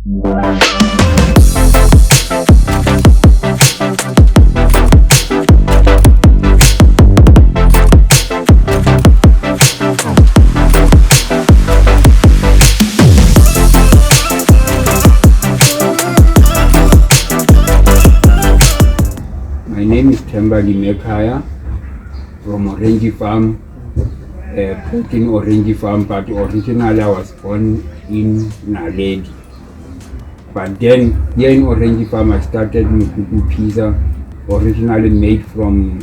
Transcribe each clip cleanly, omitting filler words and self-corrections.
My name is Themba Limekhaya from Orange Farm, Protein Orange Farm, but originally I was born in Naledi. But then here in Orange Farm I started Mkhukhu Pizza, originally made from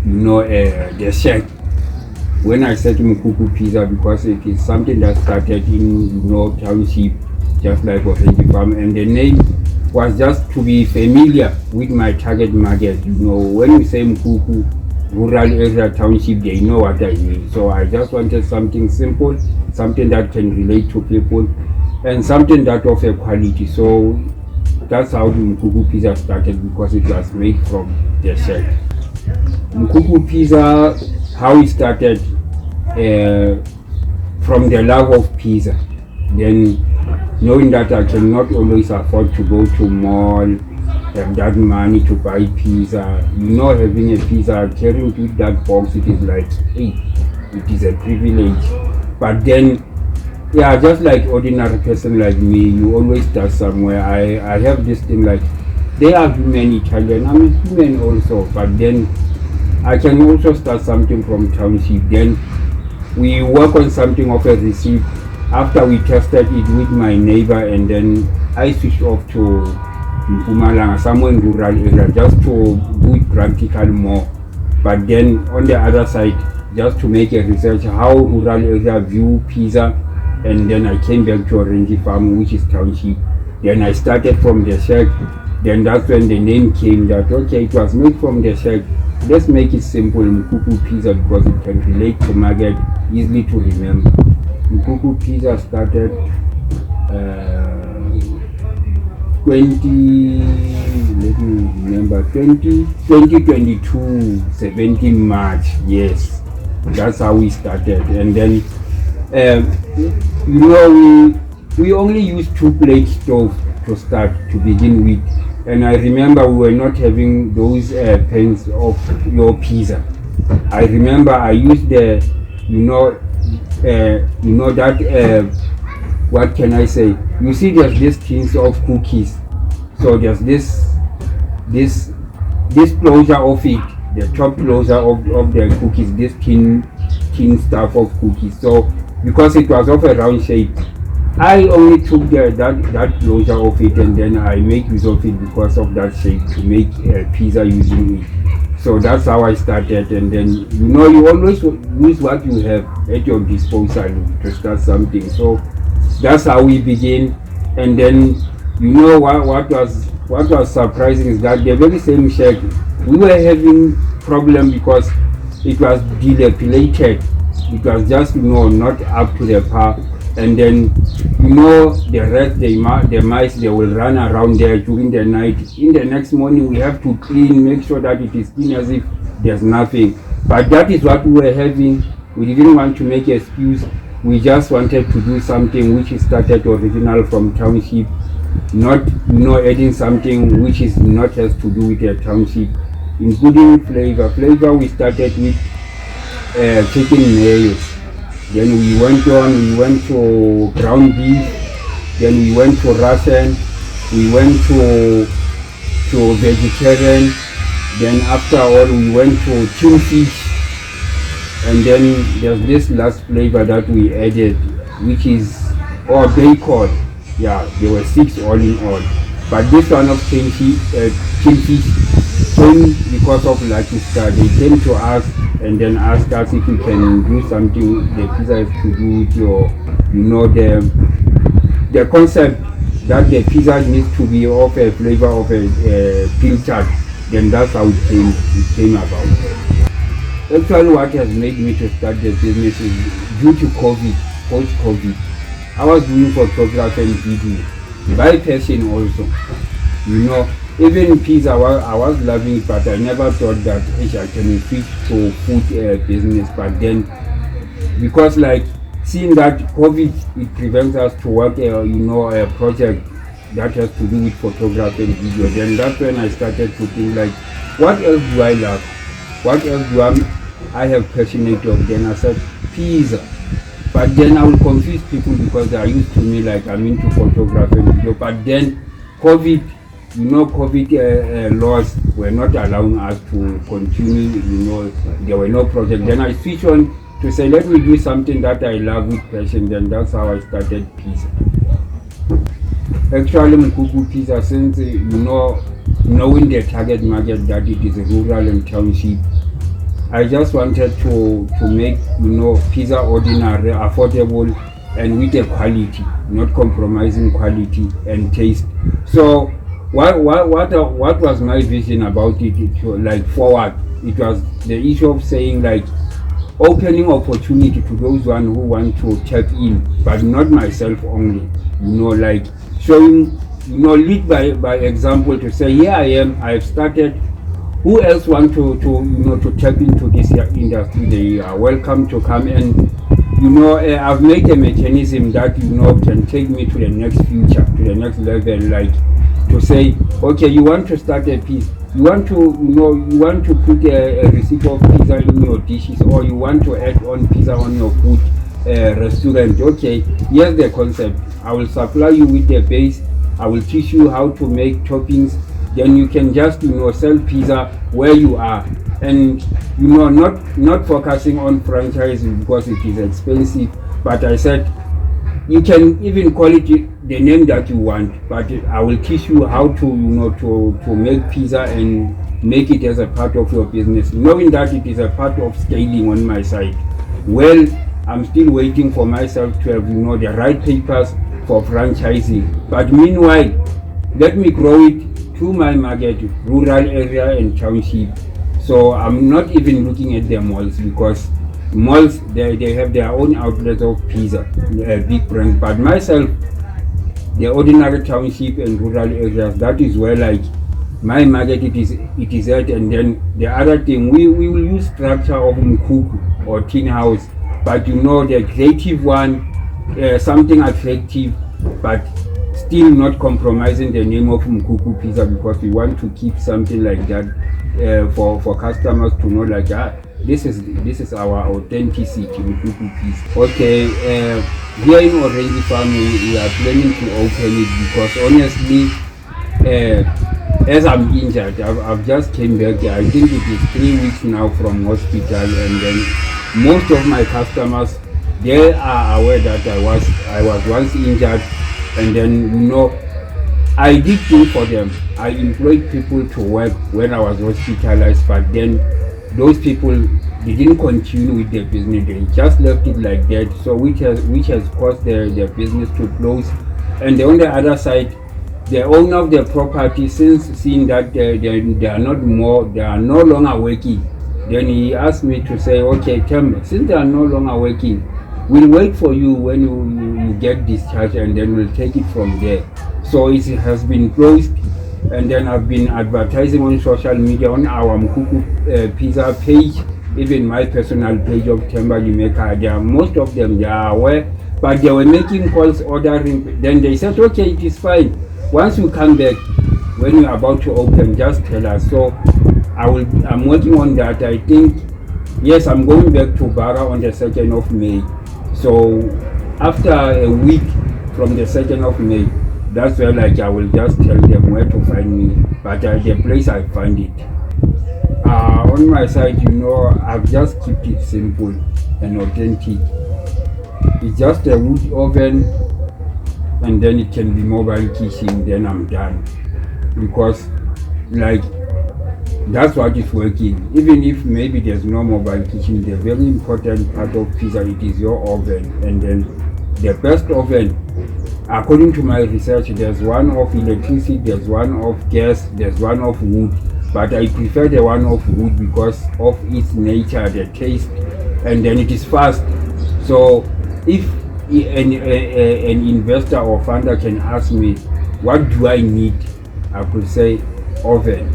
the shack. When I said Mkhukhu Pizza, because it is something that started in township, just like Orange Farm, and the name was just to be familiar with my target market. When you say Mkhukhu, rural area, township, they know what I mean. So I just wanted something simple, something that can relate to people, and something that of a quality. So that's how the Mkhukhu Pizza started, because it was made from the shell. Mkhukhu Pizza, how it started, from the love of pizza. Then knowing that I cannot always afford to go to mall, have that money to buy pizza. Having a pizza, carrying with that box, it is like, hey, it is a privilege. But then, just like ordinary person like me, you always start somewhere. I have this thing like, they are human Italian, I'm a human also, but then I can also start something from township. Then we work on something of a receipt. After we tested it with my neighbor, and then I switched off to Mpumalanga, somewhere in rural area, just to do it practical more. But then on the other side, just to make a research how rural area view pizza, and then I came back to Orange Farm, which is township. Then I started from the shack. Then that's when the name came, that okay, it was made from the shack. Let's make it simple, Mkhukhu Pizza, because it can relate to market, easily to remember. Mkhukhu Pizza started 2022, 17 March, yes. That's how we started. And then, we only used 2-plate stove to start, to begin with. And I remember we were not having those pans of your pizza. I remember I used the, what can I say? You see, there's this tins of cookies. So there's this closure of it, the top closure of the cookies, this tin stuff of cookies. So because it was of a round shape, I only took that closure of it, and then I make use of it because of that shape to make a pizza using it. So that's how I started. And then you always use what you have at your disposal to start something. So that's how we begin. And then what was surprising is that the very same shack, we were having problem because it was dilapidated. It was just not up to the par. And then the rest, the mice, they will run around there during the night. In the next morning we have to clean, make sure that it is clean as if there's nothing. But that is what we were having. We didn't want to make an excuse. We just wanted to do something which is started original from township, not adding something which is not has to do with the township, including flavor. We started with chicken mayo. Then we went to ground beef, then we went to Russian, we went to vegetarian, then after all we went to tuna fish, and then there's this last flavor that we added, which is bacon. Yeah, there were 6 all in all. But this one of kingfish came because of Lucky Star. They came to us and then asked us if we can do something. The pizza has to do with your, the concept that the pizza needs to be of a flavor of a filtered. Then that's how it came about. Actually, what has made me to start the business is due to COVID, post-COVID. I was doing photography and video, by passion also. Even pizza, I was loving it, but I never thought that I can switch to food business. But then, because like seeing that COVID, it prevents us to work a project that has to do with photography and video, then that's when I started to think like, what else do I love? What else do I have passionate of? Then I said pizza. But then I will confuse people because they are used to me like I'm into photography and video. But then COVID, COVID laws were not allowing us to continue, there were no projects. Then I switched on to say, let me do something that I love with passion. Then that's how I started pizza. Actually, Mkhukhu Pizza, since knowing the target market that it is rural and township, I just wanted to make pizza ordinary, affordable, and with a quality, not compromising quality and taste. So what was my vision about it? Like forward, it was the issue of saying like opening opportunity to those who want to tap in, but not myself only. Like showing, lead by example, to say here I am, I've started. Who else want to tap into this industry? They are welcome to come, and I've made a mechanism that can take me to the next future, to the next level. Like to say, okay, you want to start a piece, you want to put a recipe of pizza in your dishes, or you want to add on pizza on your food restaurant. Okay, here's the concept. I will supply you with the base. I will teach you how to make toppings. Then you can just sell pizza where you are, and not focusing on franchising because it is expensive. But I said you can even call it the name that you want, but I will teach you how to make pizza and make it as a part of your business, knowing that it is a part of scaling on my side. Well, I'm still waiting for myself to have the right papers for franchising, but meanwhile let me grow it to my market, rural area and township. So I'm not even looking at the malls, because malls they have their own outlets of pizza, big brands. But myself, the ordinary township and rural areas, that is where like my market it is at. And then the other thing, we will use structure of Mkhukhu or tin house, but the creative one, something attractive, but still not compromising the name of Mkhukhu Pizza, because we want to keep something like that for customers to know like this is our authenticity, Mkhukhu Pizza. Okay, here in Ourlives Farm we are planning to open it, because honestly, as I'm injured, I've just came back. I think it is 3 weeks now from hospital, and then most of my customers, they are aware that I was once injured. And then I did things for them. I employed people to work when I was hospitalized, but then those people, they didn't continue with their business. They just left it like that. So which has caused their business to close. And on the other side, the owner of the property, since seeing that they are no longer working, then he asked me to say, okay, Themba, since they are no longer working, we'll wait for you when you get discharged, and then we'll take it from there. So it has been closed, and then I've been advertising on social media, on our Mkhukhu Pizza page, even my personal page of Themba Limekhaya. Most of them, they are aware, but they were making calls, ordering. Then they said, okay, it is fine. Once you come back, when you're about to open, just tell us. So I'm working on that. I think, yes, I'm going back to Bara on the 2nd of May. So after a week from the 2nd of May, that's where I will just tell them where to find me. But the place I find it. On my side, I've just kept it simple and authentic. It's just a wood oven, and then it can be mobile kitchen, then I'm done. Because that's what is working. Even if maybe there's no mobile kitchen, the very important part of pizza, it is your oven. And then the best oven, according to my research, there's one of electricity, there's one of gas, there's one of wood. But I prefer the one of wood because of its nature, the taste, and then it is fast. So if an investor or funder can ask me, what do I need? I could say oven,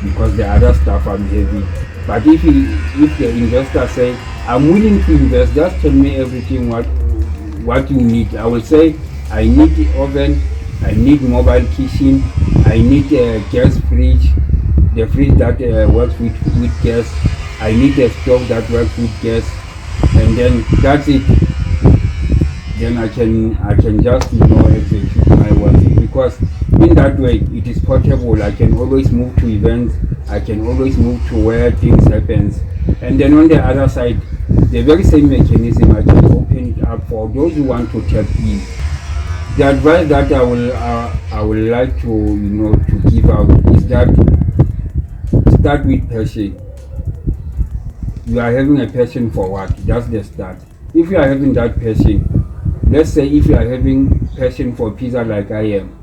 because the other stuff I'm heavy. But if the investor say, I'm willing to invest. Just tell me everything what you need. I will say I need the oven, I need mobile kitchen, I need a gas fridge, the fridge that works with gas. I need a stove that works with gas, and then that's it. Then I can just execute my work, because in that way it is portable. I can always move to events, I can always move to where things happens. And then on the other side, the very same mechanism, I can open it up for those who want to tap in. The advice that I will like to give out is that start with passion. You are having a passion for what? That's the start. If you are having that passion, let's say if you are having passion for pizza like I am,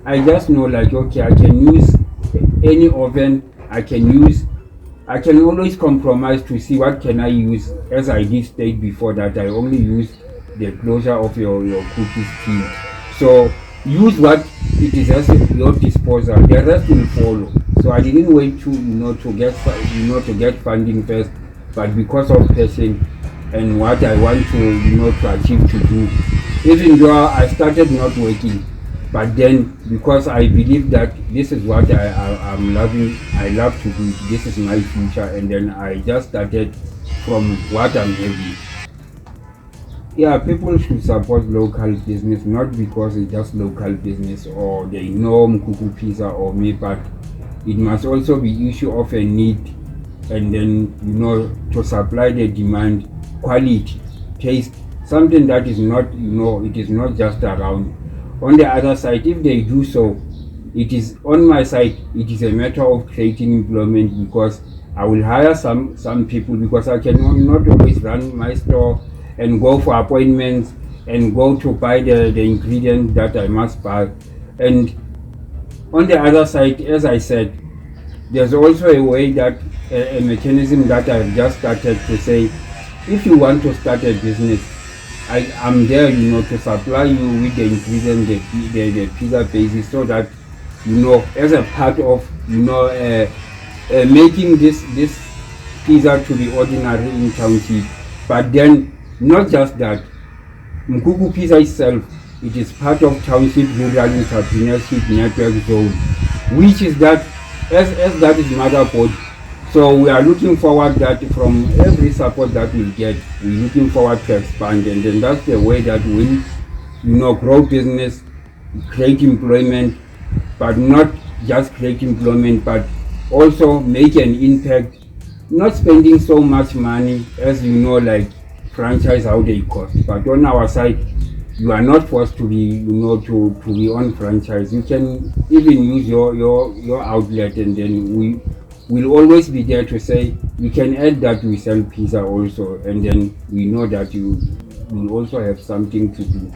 I just know, like, okay, I can use any oven, I can always compromise to see what can I use, as I did state before that I only use the closure of your cookies tin. So use what it is at your disposal, the rest will follow. So I didn't wait to get funding first, but because of passion and what I want to achieve to do. Even though I started not working, but then because I believe that this is what I'm loving, I love to do, this is my future, and then I just started from what I'm having. Yeah, people should support local business, not because it's just local business or they know Mkhukhu Pizza or me, but it must also be issue of a need, and then to supply the demand, quality, taste, something that is not it is not just around. On the other side, if they do so, it is on my side, it is a matter of creating employment, because I will hire some people, because I can not always run my store and go for appointments and go to buy the ingredients that I must buy. And on the other side, as I said, there's also a way that a mechanism that I've just started to say, if you want to start a business, I'm there, to supply you with the ingredients, the pizza basis, so that as a part of making this pizza to be ordinary in township. But then not just that, Mkhukhu Pizza itself, it is part of Township Rural Entrepreneurship Network Zone, which is that as that is motherboard. So we are looking forward that from every support that we get, we're looking forward to expand, and then that's the way that we'll grow business, create employment, but not just create employment, but also make an impact, not spending so much money as like franchise how they cost. But on our side, you are not forced to be to be on franchise. You can even use your outlet, and then we'll always be there to say you can add that we sell pizza also, and then we know that you will also have something to do.